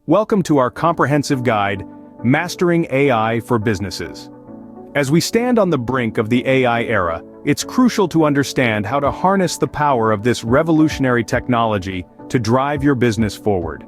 Welcome to our comprehensive guide, Mastering AI for Businesses. As we stand on the brink of the AI era, it's crucial to understand how to harness the power of this revolutionary technology to drive your business forward.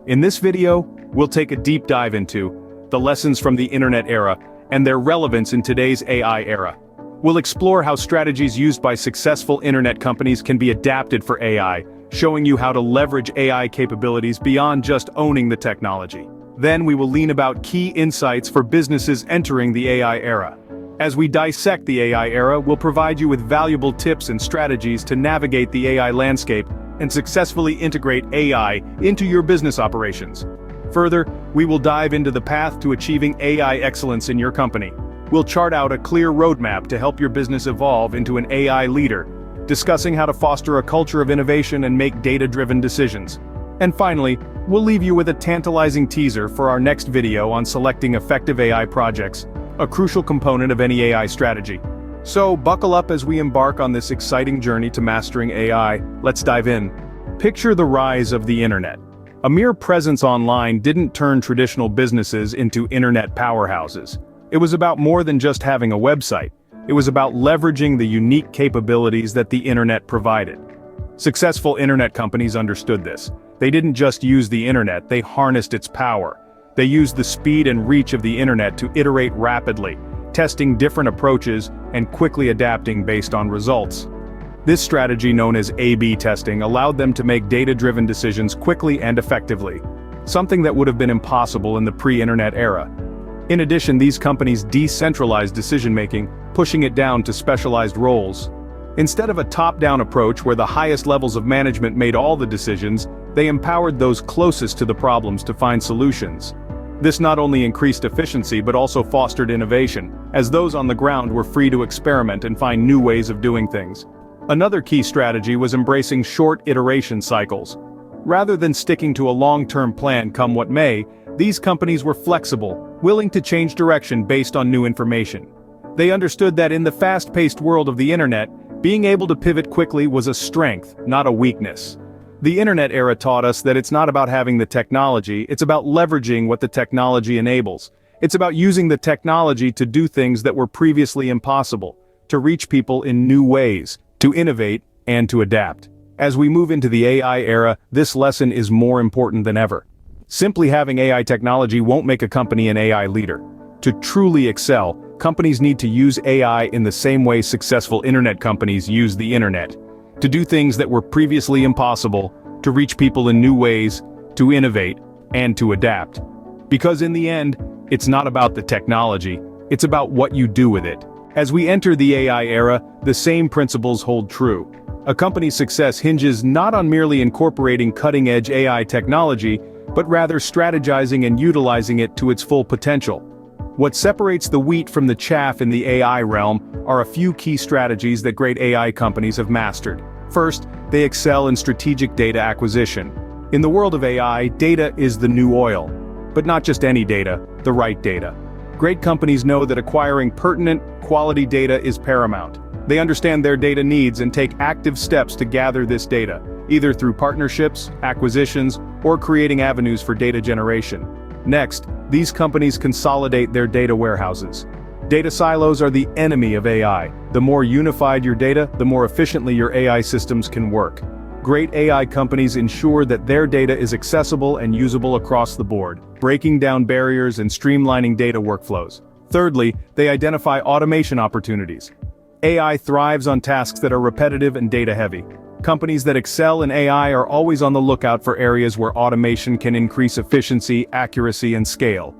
In this video, we'll take a deep dive into the lessons from the internet era and their relevance in today's AI era. We'll explore how strategies used by successful internet companies can be adapted for AI, showing you how to leverage AI capabilities beyond just owning the technology. Then we will lean about key insights for businesses entering the AI era. As we dissect the AI era, we'll provide you with valuable tips and strategies to navigate the AI landscape and successfully integrate AI into your business operations. Further, we will dive into the path to achieving AI excellence in your company. We'll chart out a clear roadmap to help your business evolve into an AI leader, discussing how to foster a culture of innovation and make data-driven decisions. And finally, we'll leave you with a tantalizing teaser for our next video on selecting effective AI projects, a crucial component of any AI strategy. So buckle up as we embark on this exciting journey to mastering AI. Let's dive in. Picture the rise of the internet. A mere presence online didn't turn traditional businesses into internet powerhouses. It was about more than just having a website. It was about leveraging the unique capabilities that the internet provided. Successful internet companies understood this. They didn't just use the internet, they harnessed its power. They used the speed and reach of the internet to iterate rapidly, testing different approaches and quickly adapting based on results. This strategy, known as A/B testing, allowed them to make data-driven decisions quickly and effectively, something that would have been impossible in the pre-internet era. In addition, these companies decentralized decision-making, pushing it down to specialized roles. Instead of a top-down approach where the highest levels of management made all the decisions, they empowered those closest to the problems to find solutions. This not only increased efficiency but also fostered innovation, as those on the ground were free to experiment and find new ways of doing things. Another key strategy was embracing short iteration cycles. Rather than sticking to a long-term plan come what may, these companies were flexible, willing to change direction based on new information. They understood that in the fast-paced world of the internet, being able to pivot quickly was a strength, not a weakness. The internet era taught us that it's not about having the technology, it's about leveraging what the technology enables. It's about using the technology to do things that were previously impossible, to reach people in new ways, to innovate, and to adapt. As we move into the AI era, this lesson is more important than ever. Simply having AI technology won't make a company an AI leader. To truly excel, companies need to use AI in the same way successful internet companies use the internet. To do things that were previously impossible, to reach people in new ways, to innovate, and to adapt. Because in the end, it's not about the technology, it's about what you do with it. As we enter the AI era, the same principles hold true. A company's success hinges not on merely incorporating cutting-edge AI technology, but rather strategizing and utilizing it to its full potential. What separates the wheat from the chaff in the AI realm are a few key strategies that great AI companies have mastered. First, they excel in strategic data acquisition. In the world of AI, data is the new oil. But not just any data, the right data. Great companies know that acquiring pertinent, quality data is paramount. They understand their data needs and take active steps to gather this data, either through partnerships, acquisitions, or creating avenues for data generation. Next, these companies consolidate their data warehouses. Data silos are the enemy of AI. The more unified your data, the more efficiently your AI systems can work. Great AI companies ensure that their data is accessible and usable across the board, breaking down barriers and streamlining data workflows. Thirdly, they identify automation opportunities. AI thrives on tasks that are repetitive and data-heavy. Companies that excel in AI are always on the lookout for areas where automation can increase efficiency, accuracy, and scale.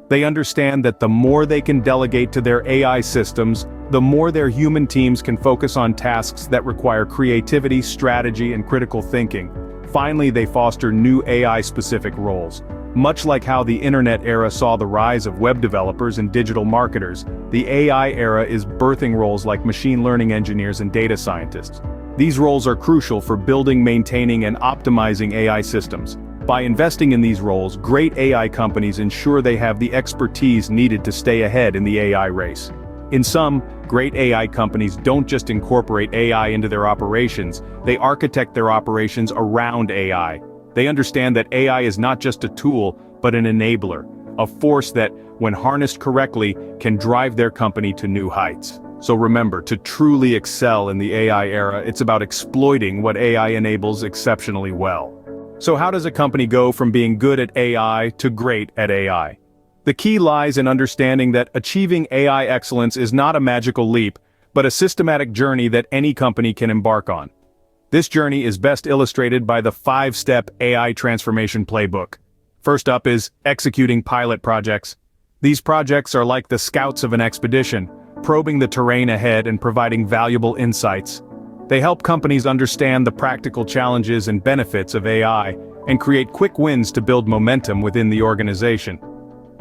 They understand that the more they can delegate to their AI systems, the more their human teams can focus on tasks that require creativity, strategy, and critical thinking. Finally, they foster new AI-specific roles. Much like how the internet era saw the rise of web developers and digital marketers, the AI era is birthing roles like machine learning engineers and data scientists. These roles are crucial for building, maintaining, and optimizing AI systems. By investing in these roles, great AI companies ensure they have the expertise needed to stay ahead in the AI race. In sum, great AI companies don't just incorporate AI into their operations, they architect their operations around AI. They understand that AI is not just a tool, but an enabler, a force that, when harnessed correctly, can drive their company to new heights. So remember, to truly excel in the AI era, it's about exploiting what AI enables exceptionally well. So how does a company go from being good at AI to great at AI? The key lies in understanding that achieving AI excellence is not a magical leap, but a systematic journey that any company can embark on. This journey is best illustrated by the 5-step AI transformation playbook. First up is executing pilot projects. These projects are like the scouts of an expedition, probing the terrain ahead and providing valuable insights. They help companies understand the practical challenges and benefits of AI and create quick wins to build momentum within the organization.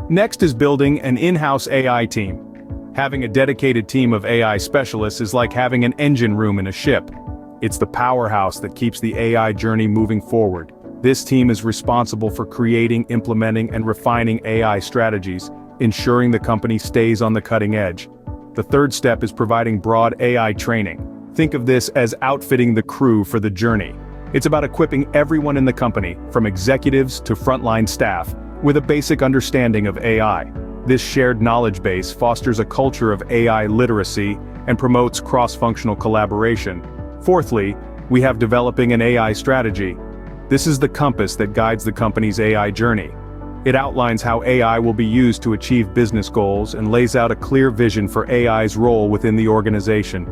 Next is building an in-house AI team. Having a dedicated team of AI specialists is like having an engine room in a ship. It's the powerhouse that keeps the AI journey moving forward. This team is responsible for creating, implementing, and refining AI strategies, ensuring the company stays on the cutting edge. The third step is providing broad AI training. Think of this as outfitting the crew for the journey. It's about equipping everyone in the company, from executives to frontline staff, with a basic understanding of AI. This shared knowledge base fosters a culture of AI literacy and promotes cross-functional collaboration. Fourthly, we have developing an AI strategy. This is the compass that guides the company's AI journey. It outlines how AI will be used to achieve business goals and lays out a clear vision for AI's role within the organization.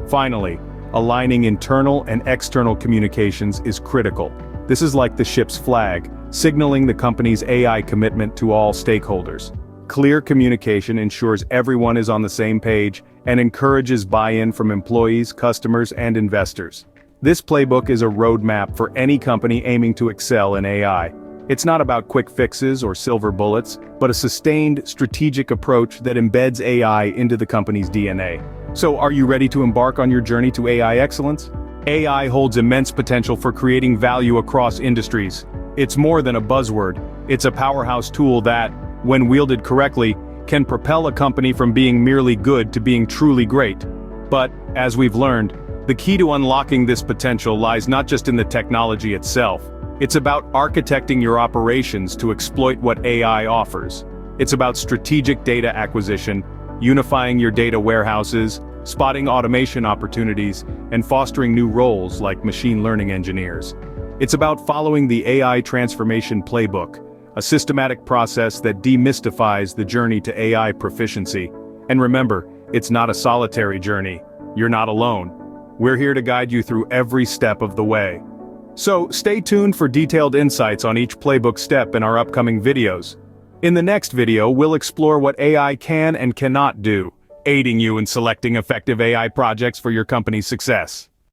Finally, aligning internal and external communications is critical. This is like the ship's flag, signaling the company's AI commitment to all stakeholders. Clear communication ensures everyone is on the same page and encourages buy-in from employees, customers, and investors. This playbook is a roadmap for any company aiming to excel in AI. It's not about quick fixes or silver bullets, but a sustained, strategic approach that embeds AI into the company's DNA. So, are you ready to embark on your journey to AI excellence? AI holds immense potential for creating value across industries. It's more than a buzzword. It's a powerhouse tool that, when wielded correctly, can propel a company from being merely good to being truly great. But, as we've learned, the key to unlocking this potential lies not just in the technology itself. It's about architecting your operations to exploit what AI offers. It's about strategic data acquisition, unifying your data warehouses, spotting automation opportunities, and fostering new roles like machine learning engineers. It's about following the AI transformation playbook, a systematic process that demystifies the journey to AI proficiency. And remember, it's not a solitary journey. You're not alone. We're here to guide you through every step of the way. So, stay tuned for detailed insights on each playbook step in our upcoming videos. In the next video, we'll explore what AI can and cannot do, aiding you in selecting effective AI projects for your company's success.